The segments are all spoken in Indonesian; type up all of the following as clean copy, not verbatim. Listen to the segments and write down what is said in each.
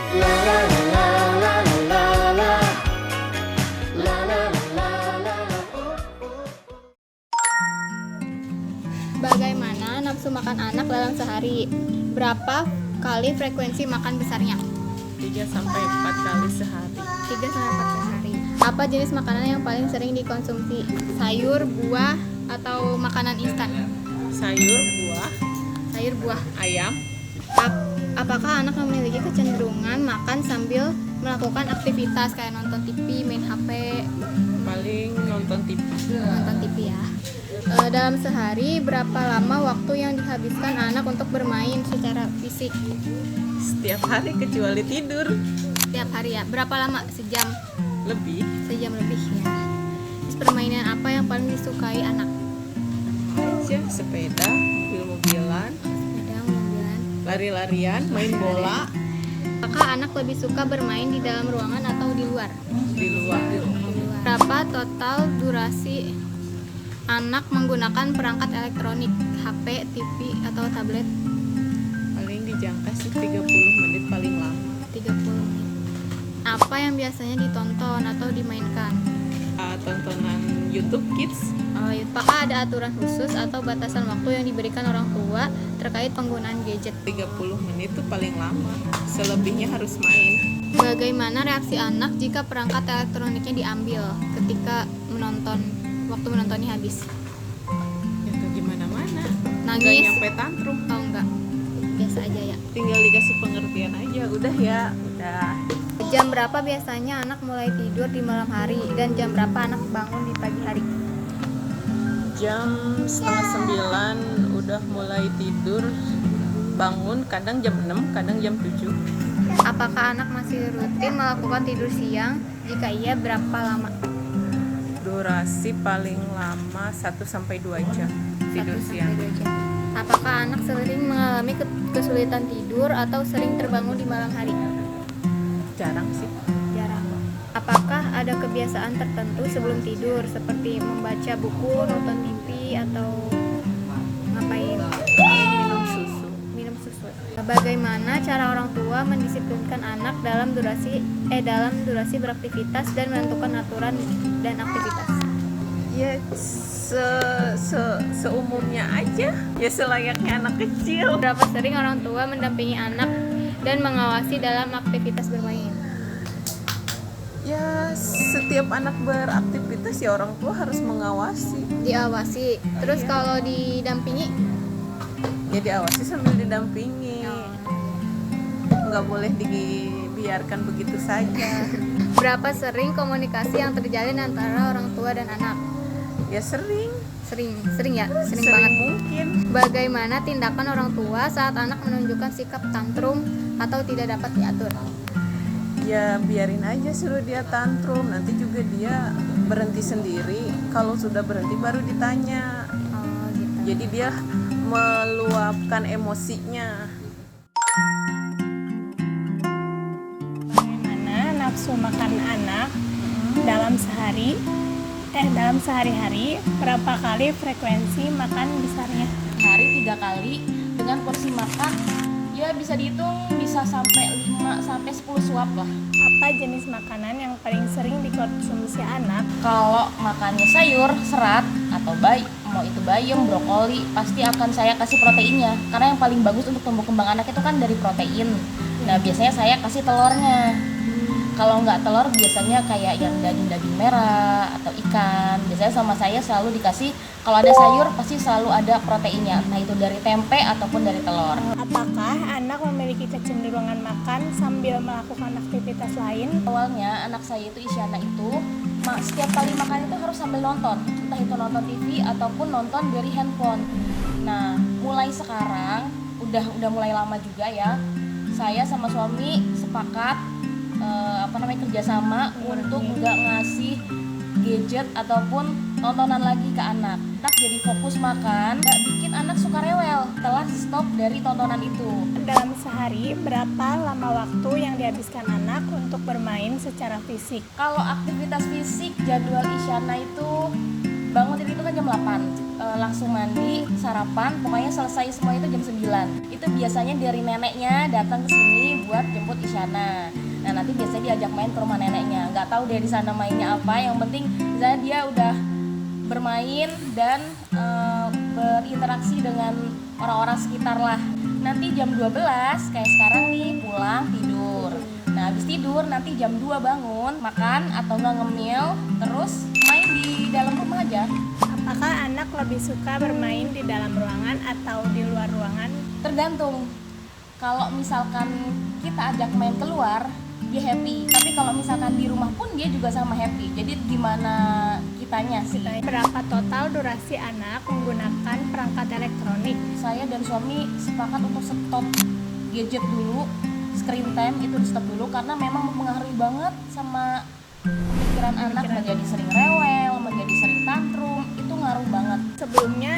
Bagaimana nafsu makan anak dalam sehari? Berapa kali frekuensi makan besarnya? 3-4 kali sehari. 3-4 kali sehari. Apa jenis makanan yang paling sering dikonsumsi? Sayur, buah, atau makanan instan? Sayur, buah, Sayur, buah. ayam. Apakah anak memiliki kecenderungan makan sambil melakukan aktivitas kayak nonton TV, main HP, Paling nonton TV. ya? Dalam sehari, berapa lama waktu yang dihabiskan anak untuk bermain secara fisik? Setiap hari kecuali tidur. Setiap hari ya? Berapa lama? Sejam? Lebih. Sejam lebih ya. Terus permainan apa yang paling disukai anak? Aja sepeda, mobil-mobilan, Sepeda, mobilan. lari-larian, main bola Apakah anak lebih suka bermain di dalam ruangan atau di luar? di luar. Berapa total durasi anak menggunakan perangkat elektronik, HP, TV, atau tablet? Paling dijangka sih 30 menit paling lama. 30 menit. Apa yang biasanya ditonton atau dimainkan? Tontonan YouTube Kids. Apakah ada aturan khusus atau batasan waktu yang diberikan orang tua terkait penggunaan gadget? 30 menit itu paling lama. Selebihnya harus main. Bagaimana reaksi anak jika perangkat elektroniknya diambil ketika waktu menontonnya habis? Ya ke gimana-mana. Nggak Nangis? nyampe tantrum. Oh enggak, biasa aja ya. Tinggal dikasih pengertian aja. Udah ya, udah. Jam berapa biasanya anak mulai tidur di malam hari dan jam berapa anak bangun di pagi hari? Jam 8:30 udah mulai tidur, bangun kadang jam 6, kadang jam 7. Apakah anak masih rutin melakukan tidur siang? Jika iya, berapa lama? Durasi paling lama 1-2 jam tidur 1 sampai siang. 2 jam. Apakah anak sering mengalami kesulitan tidur atau sering terbangun di malam hari? Jarang sih. Jarang. Apakah ada kebiasaan tertentu sebelum tidur seperti membaca buku, nonton TV, atau ngapain? Minum susu. Minum susu. Bagaimana cara orang tua mendisiplinkan anak dalam durasi beraktivitas dan menentukan aturan dan aktivitas? Ya seumumnya aja, ya selayaknya anak kecil. Berapa sering orang tua mendampingi anak dan mengawasi dalam aktivitas bermain? Ya setiap anak beraktivitas ya orang tua harus mengawasi. Diawasi. Terus Iya. kalau didampingi? Ya diawasi sambil didampingi. Nggak boleh dibiarkan begitu saja. Berapa sering komunikasi yang terjalin antara orang tua dan anak? Ya sering Sering banget. mungkin. Bagaimana tindakan orang tua saat anak menunjukkan sikap tantrum atau tidak dapat diatur? Ya biarin aja, suruh dia tantrum, nanti juga dia berhenti sendiri. Kalau sudah berhenti baru ditanya. Oh gitu. Jadi dia meluapkan emosinya. Bagaimana nafsu makan anak dalam sehari-hari, berapa kali frekuensi makan besarnya? Hari 3 kali dengan porsi makan ya bisa dihitung bisa sampai 5-10 suap lah. Apa jenis makanan yang paling sering dikonsumsi anak? Kalau makannya sayur, serat atau mau itu bayam, brokoli, pasti akan saya kasih proteinnya. Karena yang paling bagus untuk tumbuh kembang anak itu kan dari protein. Nah, biasanya saya kasih telurnya. Kalau nggak telur biasanya kayak yang daging merah atau ikan. Biasanya sama saya selalu dikasih, kalau ada sayur pasti selalu ada proteinnya. Nah, itu dari tempe ataupun dari telur. Apakah anak memiliki kecenderungan makan sambil melakukan aktivitas lain? Awalnya anak saya itu Isyana itu setiap kali makan itu harus sambil nonton, entah itu nonton TV ataupun nonton dari handphone. Nah, mulai sekarang udah mulai lama juga ya. Saya sama suami sepakat kerjasama untuk nggak ngasih gadget ataupun tontonan lagi ke anak. Anak jadi fokus makan, nggak bikin anak suka rewel setelah stop dari tontonan itu. Dalam sehari, berapa lama waktu yang dihabiskan anak untuk bermain secara fisik? Kalau aktivitas fisik jadwal Isyana itu bangun tidur itu kan jam 8, langsung mandi, sarapan, pokoknya selesai semua itu jam 9. Itu biasanya dari neneknya datang ke sini buat jemput Isyana. Nah nanti biasanya diajak main ke rumah neneknya. Nggak tahu dia di sana mainnya apa, yang penting misalnya dia udah bermain dan berinteraksi dengan orang-orang sekitar lah. Nanti jam 12 kayak sekarang nih pulang tidur. Nah habis tidur nanti jam 2 bangun, makan atau nggak ngemil, terus main di dalam rumah aja. Apakah anak lebih suka bermain di dalam ruangan atau di luar ruangan? Tergantung. Kalau misalkan kita ajak main keluar, dia happy. Tapi kalau misalkan di rumah pun dia juga sama happy. Jadi gimana kitanya sih? Berapa total durasi anak menggunakan perangkat elektronik? Saya dan suami sepakat untuk stop gadget dulu, screen time itu di stop dulu karena memang mempengaruhi banget sama pikiran anak, menjadi sering rewel, menjadi sering tantrum, itu ngaruh banget. Sebelumnya,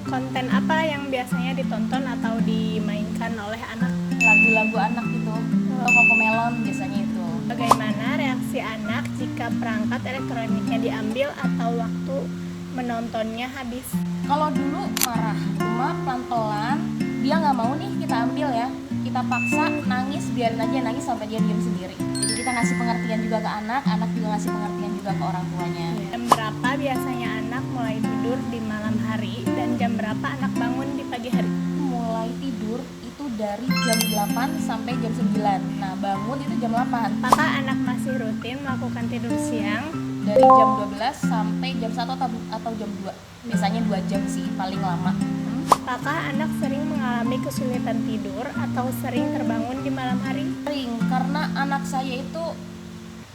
konten apa yang biasanya ditonton atau dimainkan oleh anak? Lagu-lagu anak itu, atau Cocomelon biasanya itu. Bagaimana reaksi anak jika perangkat elektroniknya diambil atau waktu menontonnya habis? Kalau dulu marah, cuma pelan-pelan dia nggak mau nih kita ambil ya, kita paksa nangis, biarin aja nangis sampai dia diam sendiri. Jadi kita ngasih pengertian juga ke anak juga ngasih pengertian juga ke orang tuanya. Jam berapa biasanya anak mulai tidur di malam hari dan jam berapa anak bangun di pagi hari? Mulai tidur itu dari jam 8 sampai jam 9. Nah bangun itu jam 8. Apakah anak masih rutin melakukan tidur siang? Dari jam 12 sampai jam 1 atau jam 2. Biasanya 2 jam sih paling lama. Apakah anak sering mengalami kesulitan tidur atau sering terbangun di malam hari? Sering, karena anak saya itu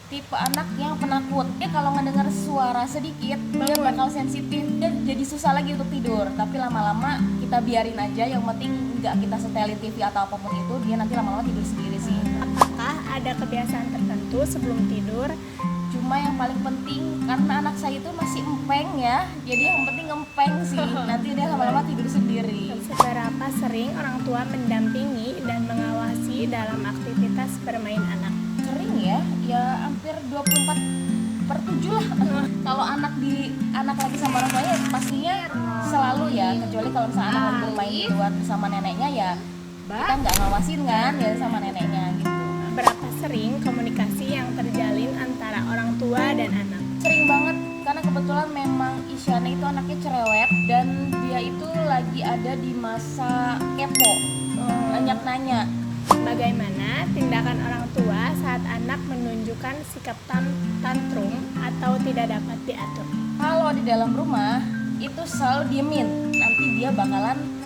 tipe anak yang penakut. Dia kalau ngedengar suara sedikit, dia bakal sensitif dan jadi susah lagi untuk tidur. Tapi lama-lama kita biarin aja, yang penting nggak kita setelin TV atau apapun itu, dia nanti lama-lama tidur sendiri sih. Apakah ada kebiasaan tertentu sebelum tidur? Cuma yang paling penting, karena anak saya itu masih empeng ya, jadi yang penting empeng sih, nanti dia lama-lama tidur sendiri. Seberapa sering orang tua mendampingi dan mengawasi dalam aktivitas bermain anak? Sering ya hampir 24/7 lah. Kalau anak lagi sama orang tuanya pastinya selalu ya, kecuali kalau misalnya anak lagi bermain di luar bersama neneknya ya kita nggak ngawasin kan ya sama neneknya gitu. Berapa sering komunikasi yang terjalin antara orang tua dan anak? Sering banget, karena kebetulan memang Isyana itu anaknya cerewet dan dia itu lagi ada di masa kepo, banyak nanya. Bagaimana tindakan orang tua saat anak menunjukkan sikap tantrum atau tidak dapat diatur? Kalau di dalam rumah itu selalu diemin, nanti dia bakalan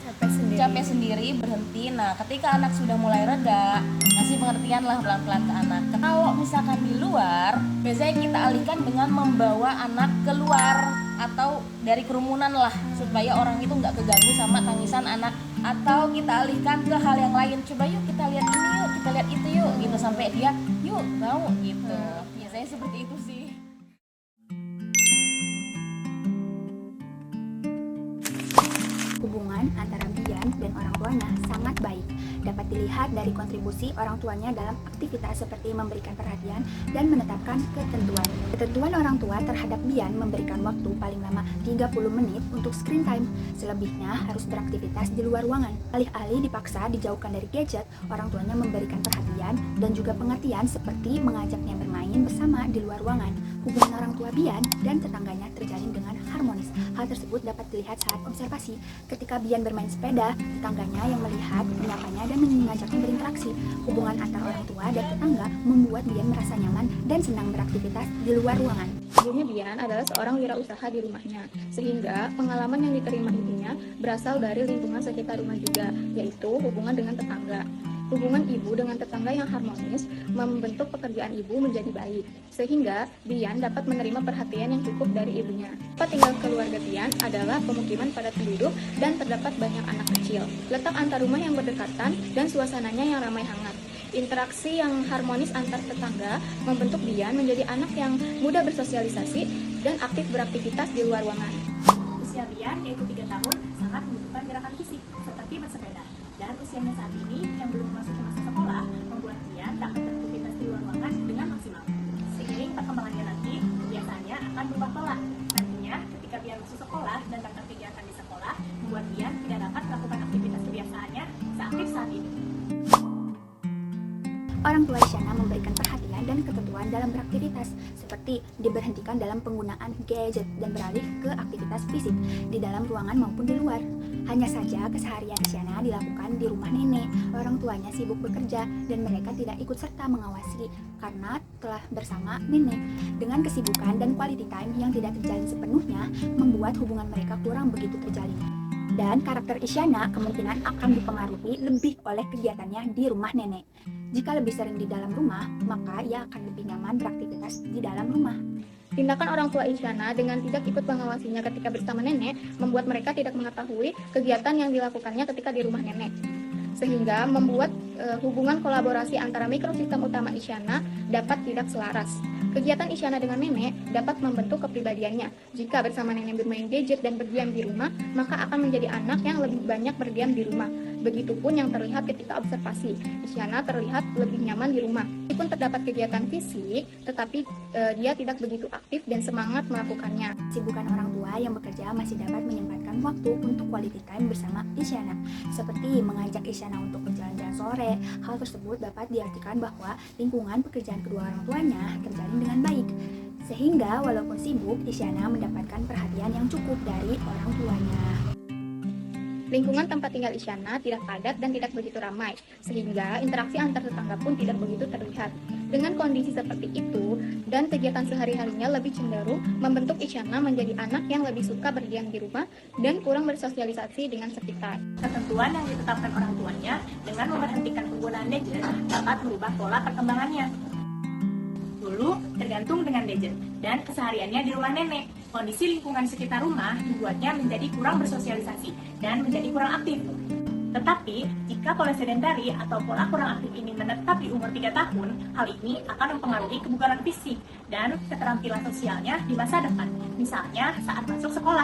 capek sendiri, berhenti. Nah ketika anak sudah mulai reda, kasih pengertian lah pelan-pelan ke anak. Kalau misalkan di luar, biasanya kita alihkan dengan membawa anak keluar atau dari kerumunan lah, supaya orang itu nggak keganggu sama tangisan anak. Atau kita alihkan ke hal yang lain, coba yuk kita lihat ini yuk, kita lihat itu yuk, gitu sampai dia yuk mau gitu. Biasanya seperti itu sih. Hubungan antara Bian dan orang tuanya sangat baik. Dapat dilihat dari kontribusi orang tuanya dalam aktivitas seperti memberikan perhatian dan menetapkan ketentuan. Ketentuan orang tua terhadap Bian memberikan waktu paling lama 30 menit untuk screen time. Selebihnya harus beraktivitas di luar ruangan. Alih-alih dipaksa dijauhkan dari gadget, orang tuanya memberikan perhatian dan juga pengertian seperti mengajaknya bermain bersama di luar ruangan. Hubungan orang tua Bian dan tetangganya terjalin dengan harmonis. Hal tersebut dapat dilihat saat observasi. Ketika Bian bermain sepeda, tetangganya yang melihat, menyapanya, dan mengajaknya berinteraksi. Hubungan antar orang tua dan tetangga membuat Bian merasa nyaman dan senang beraktivitas di luar ruangan. Sebelumnya Bian adalah seorang wirausaha di rumahnya, sehingga pengalaman yang diterima ibunya berasal dari lingkungan sekitar rumah juga, yaitu hubungan dengan tetangga. Hubungan ibu dengan tetangga yang harmonis membentuk pekerjaan ibu menjadi baik, sehingga Bian dapat menerima perhatian yang cukup dari ibunya. Tempat tinggal keluarga Bian adalah pemukiman padat penduduk dan terdapat banyak anak kecil. Letak antar rumah yang berdekatan dan suasananya yang ramai hangat. Interaksi yang harmonis antar tetangga membentuk Bian menjadi anak yang mudah bersosialisasi dan aktif beraktivitas di luar ruangan. Usia Bian, yaitu 3 tahun, sangat membutuhkan gerakan fisik, seperti bersepeda. Dan usianya saat ini yang belum memasuki masa sekolah, membuat Bian dapat beraktivitas di luar ruangan dengan maksimal. Seiring perkembangannya nanti, kebiasaannya akan berubah pola. Nantinya, Isyana memberikan perhatian dan ketentuan dalam beraktivitas, seperti diberhentikan dalam penggunaan gadget dan beralih ke aktivitas fisik di dalam ruangan maupun di luar. Hanya saja keseharian Isyana dilakukan di rumah nenek. Orang tuanya sibuk bekerja dan mereka tidak ikut serta mengawasi karena telah bersama nenek. Dengan kesibukan dan quality time yang tidak terjalin sepenuhnya, membuat hubungan mereka kurang begitu terjalin. Dan karakter Isyana kemungkinan akan dipengaruhi lebih oleh kegiatannya di rumah nenek. Jika lebih sering di dalam rumah, maka ia akan lebih nyaman beraktivitas di dalam rumah. Tindakan orang tua Isyana dengan tidak ikut mengawasinya ketika bersama nenek membuat mereka tidak mengetahui kegiatan yang dilakukannya ketika di rumah nenek, sehingga membuat hubungan kolaborasi antara mikrosistem utama Isyana dapat tidak selaras. Kegiatan Isyana dengan nenek dapat membentuk kepribadiannya. Jika bersama nenek bermain gadget dan berdiam di rumah, maka akan menjadi anak yang lebih banyak berdiam di rumah. Begitupun yang terlihat ketika observasi. Isyana terlihat lebih nyaman di rumah. Meskipun terdapat kegiatan fisik, tetapi dia tidak begitu aktif dan semangat melakukannya. Kesibukan orang tua yang bekerja masih dapat menyempatkan waktu untuk quality time bersama Isyana, seperti mengajak Isyana untuk berjalan-jalan sore. Hal tersebut dapat diartikan bahwa lingkungan pekerjaan kedua orang tuanya terjalin dengan baik, sehingga walaupun sibuk, Isyana mendapatkan perhatian yang cukup dari orang tuanya. Lingkungan tempat tinggal Isyana tidak padat dan tidak begitu ramai, sehingga interaksi antar tetangga pun tidak begitu terlihat. Dengan kondisi seperti itu, dan kegiatan sehari-harinya lebih cenderung membentuk Isyana menjadi anak yang lebih suka berdiam di rumah dan kurang bersosialisasi dengan sekitar. Ketentuan yang ditetapkan orang tuanya dengan memberhentikan penggunaan gadget dapat merubah pola perkembangannya. Dulu tergantung dengan gadget dan kesehariannya di rumah nenek. Kondisi lingkungan sekitar rumah membuatnya menjadi kurang bersosialisasi dan menjadi kurang aktif. Tetapi, jika pola sedentari atau pola kurang aktif ini menetap di umur 3 tahun, hal ini akan mempengaruhi kebugaran fisik dan keterampilan sosialnya di masa depan. Misalnya saat masuk sekolah.